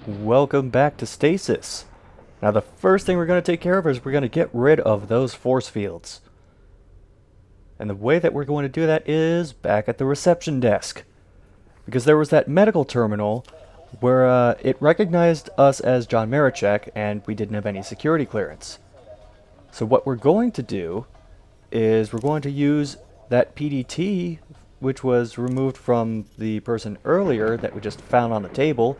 Welcome back to Stasis. Now the first thing we're going to take care of is we're going to get rid of those force fields. And the way that we're going to do that is back at the reception desk. Because there was that medical terminal where it recognized us as John Marichek and we didn't have any security clearance. So what we're going to do is we're going to use that PDT which was removed from the person earlier that we just found on the table,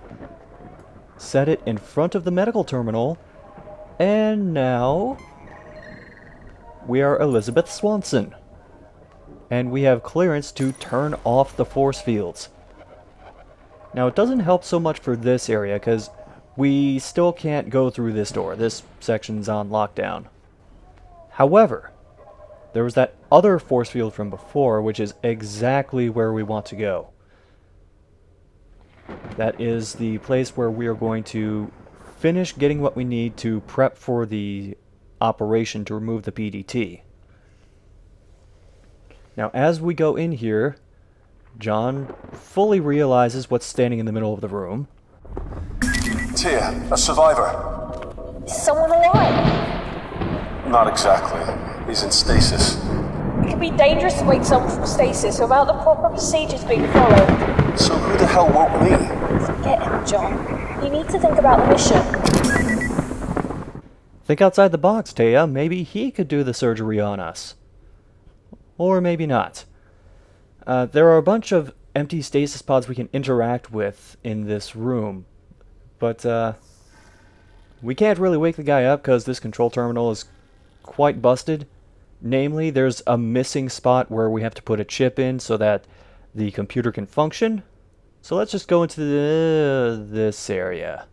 set it in front of the medical terminal, and now we are Elizabeth Swanson. And we have clearance to turn off the force fields. Now it doesn't help so much for this area because we still can't go through this door. This section's on lockdown. However, there was that other force field from before, which is exactly where we want to go. That is the place where we are going to finish getting what we need to prep for the operation to remove the PDT. Now, as we go in here, John fully realizes what's standing in the middle of the room. Tia, a survivor. Is someone alive? Not exactly. He's in stasis. It can be dangerous to wake someone from stasis without the proper procedures being followed. So who the hell woke me? Forget him, John. You need to think about the mission. Think outside the box, Taya. Maybe he could do the surgery on us. Or maybe not. There are a bunch of empty stasis pods we can interact with in this room. But we can't really wake the guy up because this control terminal is quite busted. Namely, there's a missing spot where we have to put a chip in so that the computer can function. So let's just go into this area.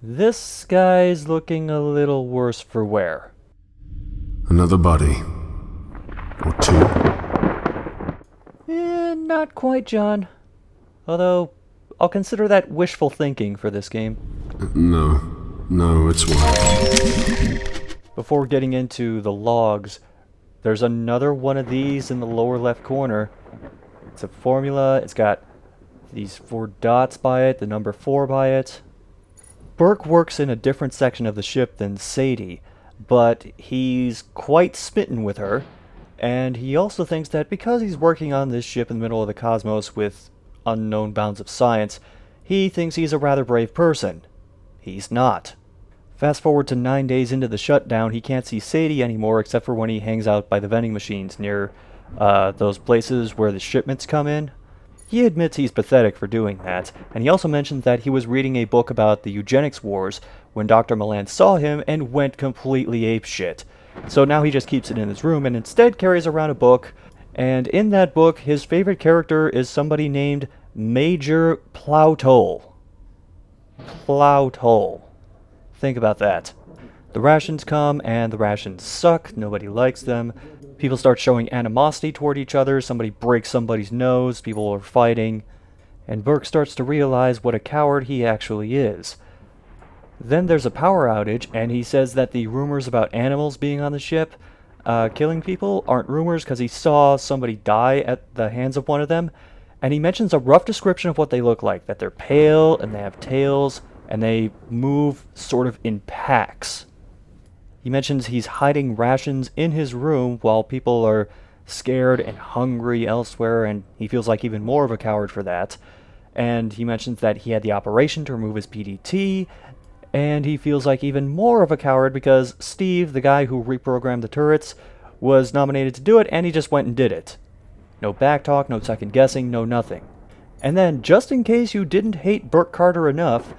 This guy's looking a little worse for wear. Another body. Or two. Not quite, John. Although, I'll consider that wishful thinking for this game. No, it's one. Before getting into the logs, there's another one of these in the lower left corner. It's a formula. It's got these 4 dots by it, the number 4 by it. Burke works in a different section of the ship than Sadie, but he's quite smitten with her, and he also thinks that because he's working on this ship in the middle of the cosmos with unknown bounds of science, he thinks he's a rather brave person. He's not. Fast forward to 9 days into the shutdown, he can't see Sadie anymore except for when he hangs out by the vending machines near those places where the shipments come in. He admits he's pathetic for doing that, and he also mentions that he was reading a book about the eugenics wars when Dr. Milan saw him and went completely apeshit. So now he just keeps it in his room and instead carries around a book, and in that book his favorite character is somebody named Major Plowtoll. Plowtoll. Think about that. The rations come, and the rations suck. Nobody likes them. People start showing animosity toward each other. Somebody breaks somebody's nose. People are fighting. And Burke starts to realize what a coward he actually is. Then there's a power outage, and he says that the rumors about animals being on the ship, killing people, aren't rumors because he saw somebody die at the hands of one of them. And he mentions a rough description of what they look like. That they're pale, and they have tails, and they move sort of in packs. He mentions he's hiding rations in his room while people are scared and hungry elsewhere, and he feels like even more of a coward for that. And he mentions that he had the operation to remove his PDT, and he feels like even more of a coward because Steve, the guy who reprogrammed the turrets, was nominated to do it, and he just went and did it. No backtalk, no second guessing, no nothing. And then, just in case you didn't hate Burke Carter enough,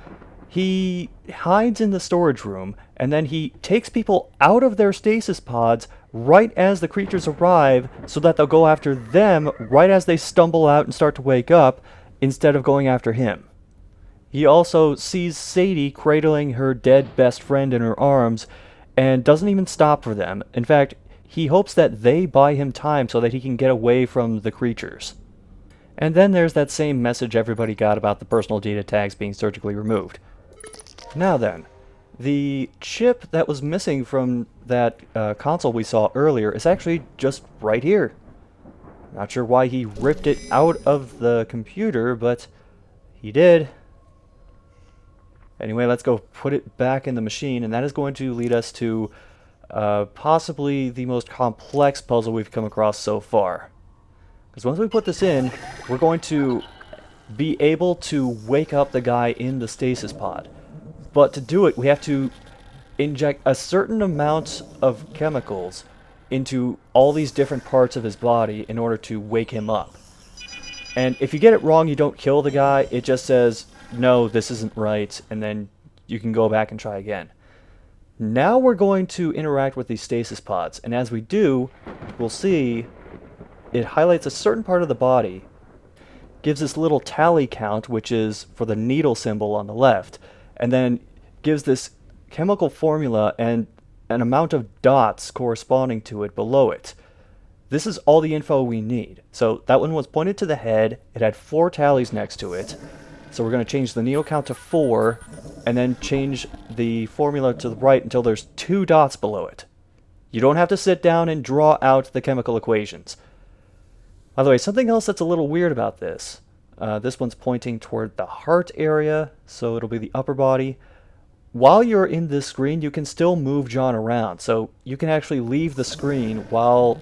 he hides in the storage room, and then he takes people out of their stasis pods right as the creatures arrive so that they'll go after them right as they stumble out and start to wake up, instead of going after him. He also sees Sadie cradling her dead best friend in her arms and doesn't even stop for them. In fact, he hopes that they buy him time so that he can get away from the creatures. And then there's that same message everybody got about the personal data tags being surgically removed. Now then, the chip that was missing from that console we saw earlier is actually just right here. Not sure why he ripped it out of the computer, but he did. Anyway, let's go put it back in the machine, and that is going to lead us to possibly the most complex puzzle we've come across so far. Because once we put this in, we're going to be able to wake up the guy in the stasis pod. But to do it, we have to inject a certain amount of chemicals into all these different parts of his body in order to wake him up. And if you get it wrong, you don't kill the guy. It just says, no, this isn't right, and then you can go back and try again. Now we're going to interact with these stasis pods, and as we do, we'll see it highlights a certain part of the body, gives this little tally count, which is for the needle symbol on the left, and then gives this chemical formula and an amount of dots corresponding to it below it. This is all the info we need. So that one was pointed to the head, it had 4 tallies next to it, so we're going to change the needle count to 4, and then change the formula to the right until there's 2 dots below it. You don't have to sit down and draw out the chemical equations. By the way, something else that's a little weird about this. This one's pointing toward the heart area, so it'll be the upper body. While you're in this screen, you can still move John around, so you can actually leave the screen while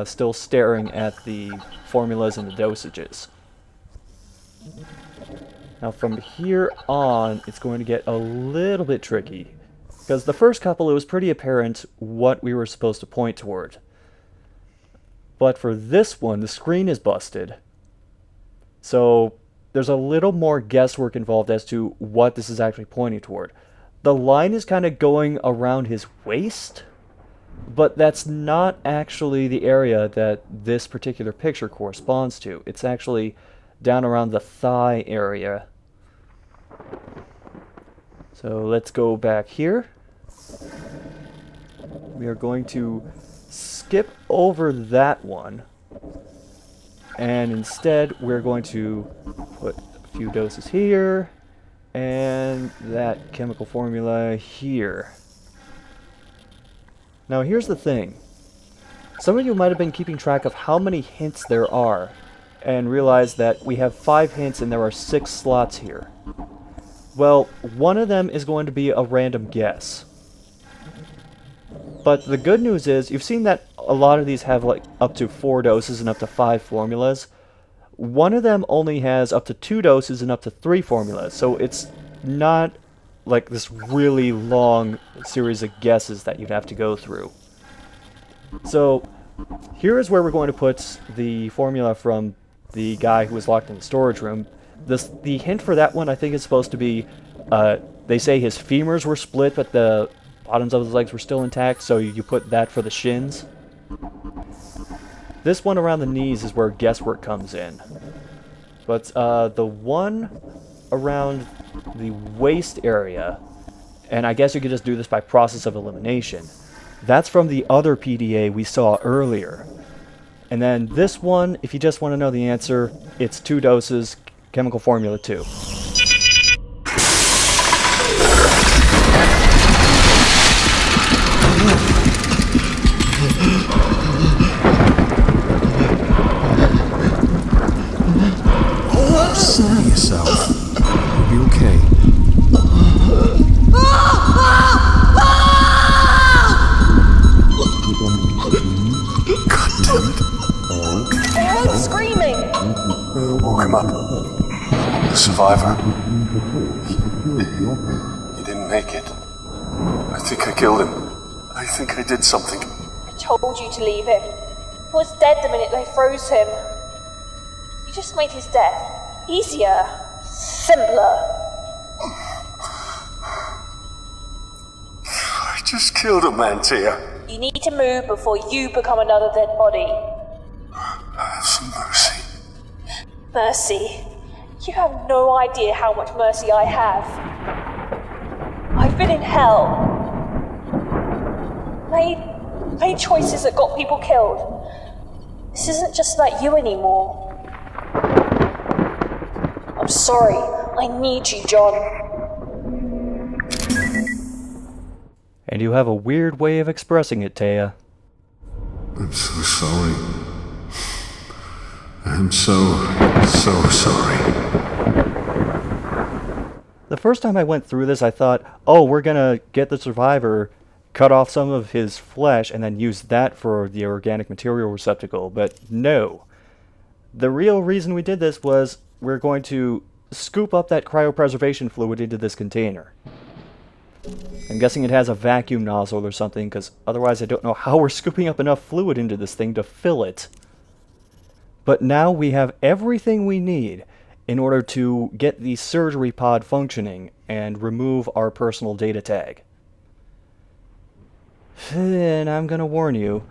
still staring at the formulas and the dosages. Now from here on, it's going to get a little bit tricky, because the first couple, it was pretty apparent what we were supposed to point toward. But for this one, the screen is busted. So there's a little more guesswork involved as to what this is actually pointing toward. The line is kind of going around his waist, but that's not actually the area that this particular picture corresponds to. It's actually down around the thigh area. So let's go back here. We are going to skip over that one, and instead we're going to put a few doses here and that chemical formula here. Now here's the thing. Some of you might have been keeping track of how many hints there are and realized that we have 5 hints and there are 6 slots here. Well, one of them is going to be a random guess. But the good news is, you've seen that a lot of these have like up to 4 doses and up to 5 formulas. One of them only has up to 2 doses and up to 3 formulas, so it's not like this really long series of guesses that you'd have to go through. So here is where we're going to put the formula from the guy who was locked in the storage room. The hint for that one, I think, is supposed to be, they say his femurs were split, but the bottoms of his legs were still intact, so you put that for the shins. This one around the knees is where guesswork comes in. But the one around the waist area, and I guess you could just do this by process of elimination, that's from the other PDA we saw earlier. And then this one, if you just want to know the answer, it's 2 doses, chemical formula 2. Steady yourself. You'll be okay. God damn it. I heard screaming! Woke him up. The survivor. He didn't make it. I think I killed him. I think I did something. I told you to leave him. He was dead the minute they froze him. You just made his death easier, simpler. I just killed a man, Tia. You need to move before you become another dead body. Have some mercy. Mercy. You have no idea how much mercy I have. I've been in hell. Made choices that got people killed. This isn't just about you anymore. I'm sorry. I need you, John. And you have a weird way of expressing it, Taya. I'm so sorry. I'm so sorry. The first time I went through this, I thought, oh, we're gonna get the survivor, cut off some of his flesh, and then use that for the organic material receptacle, but no. The real reason we did this was we're going to scoop up that cryopreservation fluid into this container. I'm guessing it has a vacuum nozzle or something, because otherwise I don't know how we're scooping up enough fluid into this thing to fill it. But now we have everything we need in order to get the surgery pod functioning and remove our personal data tag. And I'm gonna warn you,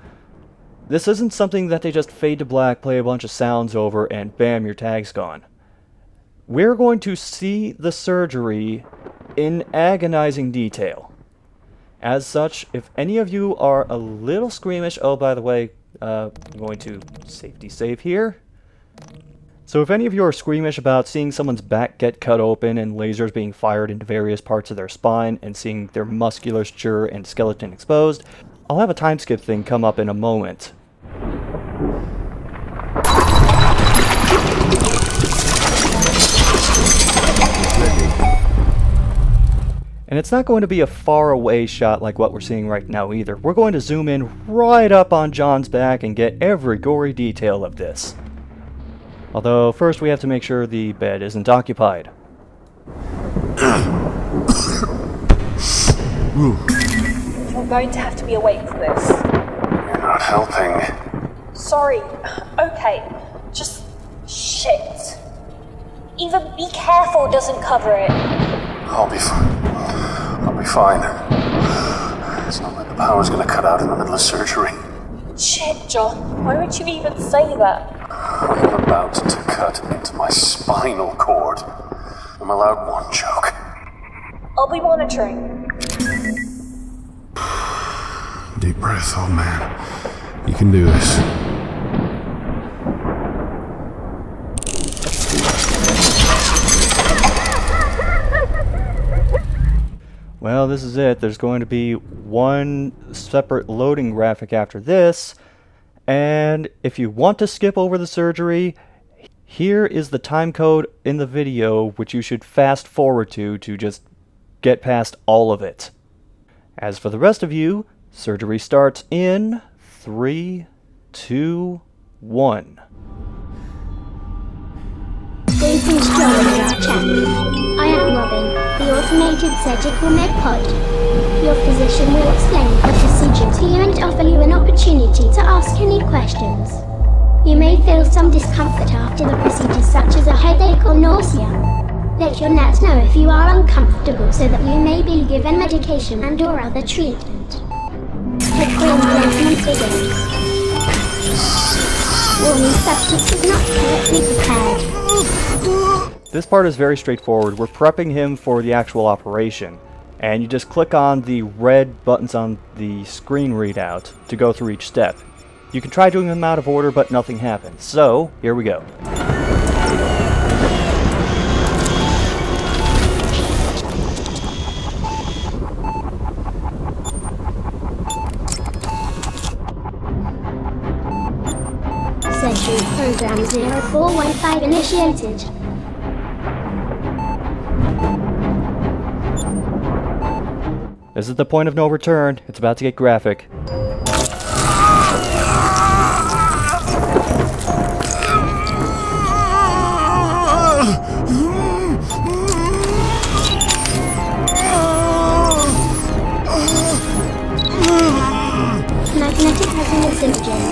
this isn't something that they just fade to black, play a bunch of sounds over, and bam, your tag's gone. We're going to see the surgery in agonizing detail. As such, if any of you are a little squeamish, oh, by the way, I'm going to safety save here. So if any of you are squeamish about seeing someone's back get cut open and lasers being fired into various parts of their spine and seeing their musculature and skeleton exposed, I'll have a time skip thing come up in a moment. And it's not going to be a far away shot like what we're seeing right now either. We're going to zoom in right up on John's back and get every gory detail of this. Although first we have to make sure the bed isn't occupied. You're going to have to be awake for this. You're not helping. Sorry. Okay. Just shit. Even be careful doesn't cover it. I'll be fine. I'll be fine. It's not like the power's gonna cut out in the middle of surgery. Shit, John. Why would you even say that? I'm about to cut into my spinal cord. I'm allowed one joke. I'll be monitoring. Deep breath, old man. You can do this. Well, this is it. There's going to be one separate loading graphic after this. And if you want to skip over the surgery, here is the time code in the video which you should fast forward to just get past all of it. As for the rest of you, surgery starts in 3, 2, 1. Greetings, John and our chap. I am Robin, the automated surgical med pod. Your physician will explain the procedure to you and offer you an opportunity to ask any questions. You may feel some discomfort after the procedure, such as a headache or nausea. Let your nurse know if you are uncomfortable so that you may be given medication and or other treatment. Clinical implant begins. Warning, subject is not correctly prepared. This part is very straightforward. We're prepping him for the actual operation. And you just click on the red buttons on the screen readout to go through each step. You can try doing them out of order, but nothing happens. So, here we go. Surgery program 0415 initiated. This is the point of no return. It's about to get graphic. Magnetic resonance imaging.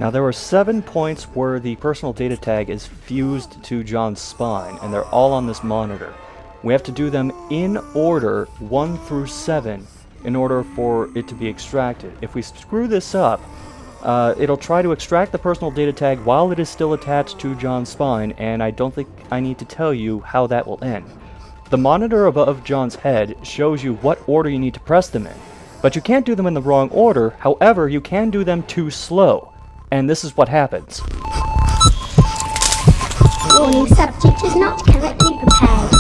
Now there are 7 points where the personal data tag is fused to John's spine, and they're all on this monitor. We have to do them in order, 1 through 7, in order for it to be extracted. If we screw this up, it'll try to extract the personal data tag while it is still attached to John's spine, and I don't think I need to tell you how that will end. The monitor above John's head shows you what order you need to press them in, but you can't do them in the wrong order. However, you can do them too slow, and this is what happens. Warning, subject is not currently prepared.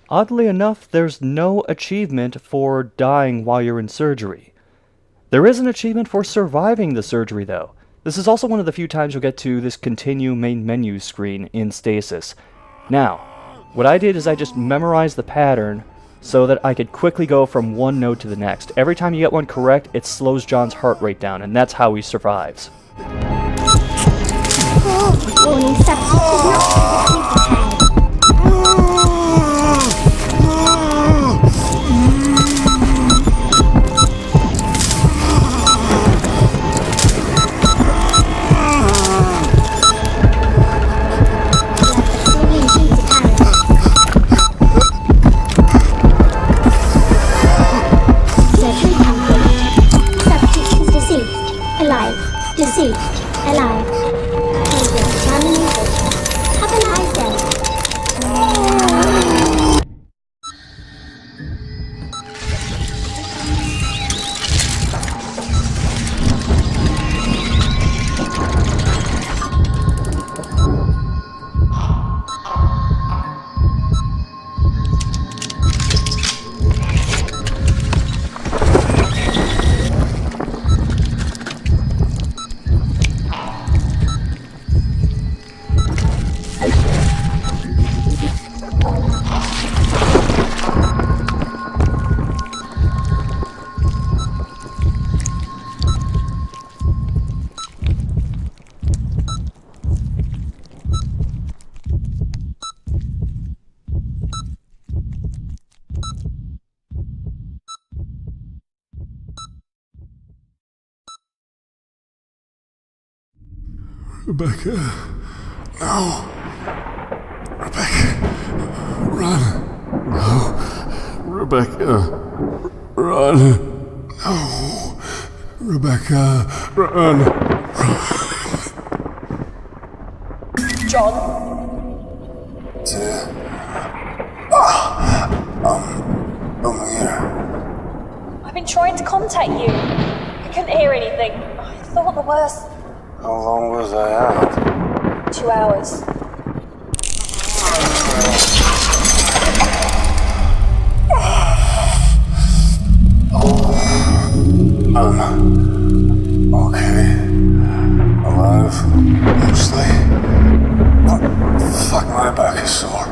Oddly enough, there's no achievement for dying while you're in surgery. There is an achievement for surviving the surgery, though. This is also one of the few times you'll get to this continue main menu screen in Stasis. Now, what I did is I just memorized the pattern so that I could quickly go from one node to the next. Every time you get one correct, it slows John's heart rate down, and that's how he survives. Warning, subject is not currently prepared. Deceased. Alive. Progress terminated. Have a nice day. Rebecca. No. Rebecca. Run. No. Rebecca. Run. No. Rebecca. Run. John? I'm here. I've been trying to contact you. I couldn't hear anything. I thought the worst. How long was I out? 2 hours. I'm okay. Alive. Mostly. Fuck, my back is sore.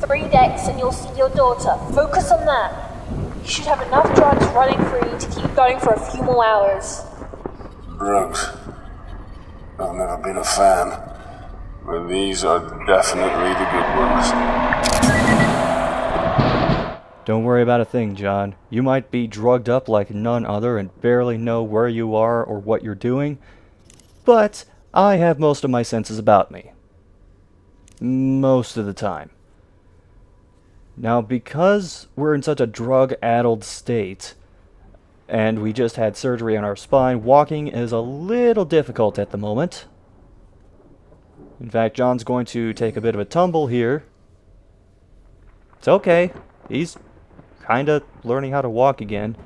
3 decks and you'll see your daughter. Focus on that. You should have enough drugs running through you to keep going for a few more hours. Drugs. I've never been a fan, but these are definitely the good ones. Don't worry about a thing, John. You might be drugged up like none other and barely know where you are or what you're doing, but I have most of my senses about me. Most of the time. Now, because we're in such a drug-addled state, and we just had surgery on our spine, walking is a little difficult at the moment. In fact, John's going to take a bit of a tumble here. It's okay. He's kind of learning how to walk again.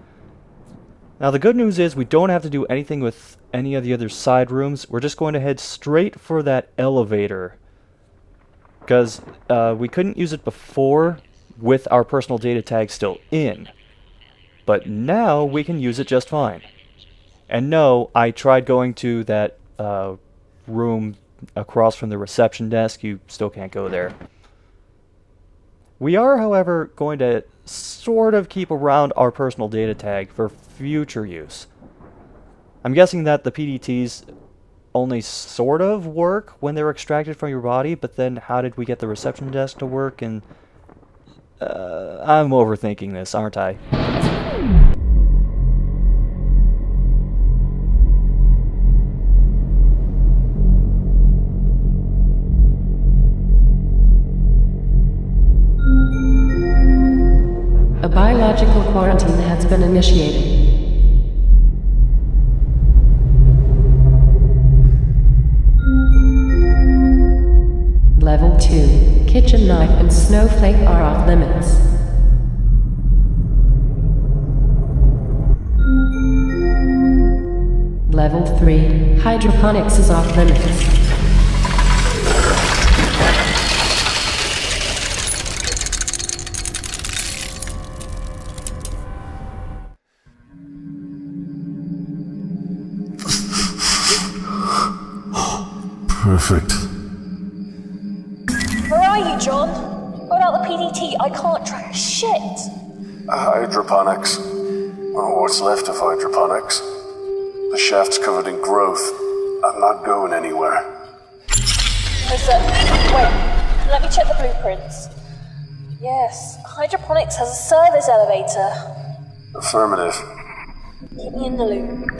Now, the good news is we don't have to do anything with any of the other side rooms. We're just going to head straight for that elevator. Because we couldn't use it before with our personal data tag still in. But now we can use it just fine. And no, I tried going to that room across from the reception desk. You still can't go there. We are, however, going to sort of keep around our personal data tag for future use. I'm guessing that the PDTs only sort of work when they're extracted from your body, but then how did we get the reception desk to work? And I'm overthinking this, aren't I? A biological quarantine has been initiated. kitchen knife and snowflake are off limits. Level 3, hydroponics is off limits. Perfect. Where are you, John? Without the PDT, I can't track shit. Hydroponics. Or what's left of hydroponics. The shaft's covered in growth. I'm not going anywhere. Wait, let me check the blueprints. Yes, hydroponics has a service elevator. Affirmative. Keep me in the loop.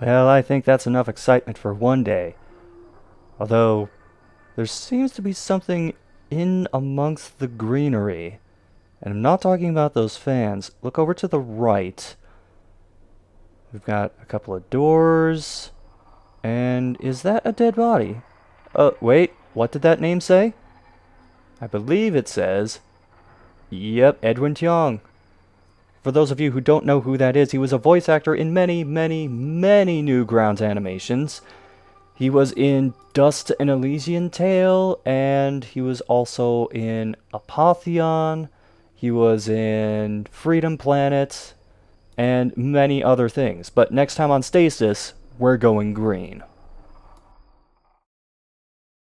Well, I think that's enough excitement for one day. Although, there seems to be something in amongst the greenery. And I'm not talking about those fans. Look over to the right. We've got a couple of doors. And is that a dead body? Oh, wait. What did that name say? I believe it says... Yep, Edwin Tiong. For those of you who don't know who that is, he was a voice actor in many, many, many Newgrounds animations. He was in Dust and Elysian Tale, and he was also in Apotheon. He was in Freedom Planet, and many other things. But next time on Stasis, we're going green.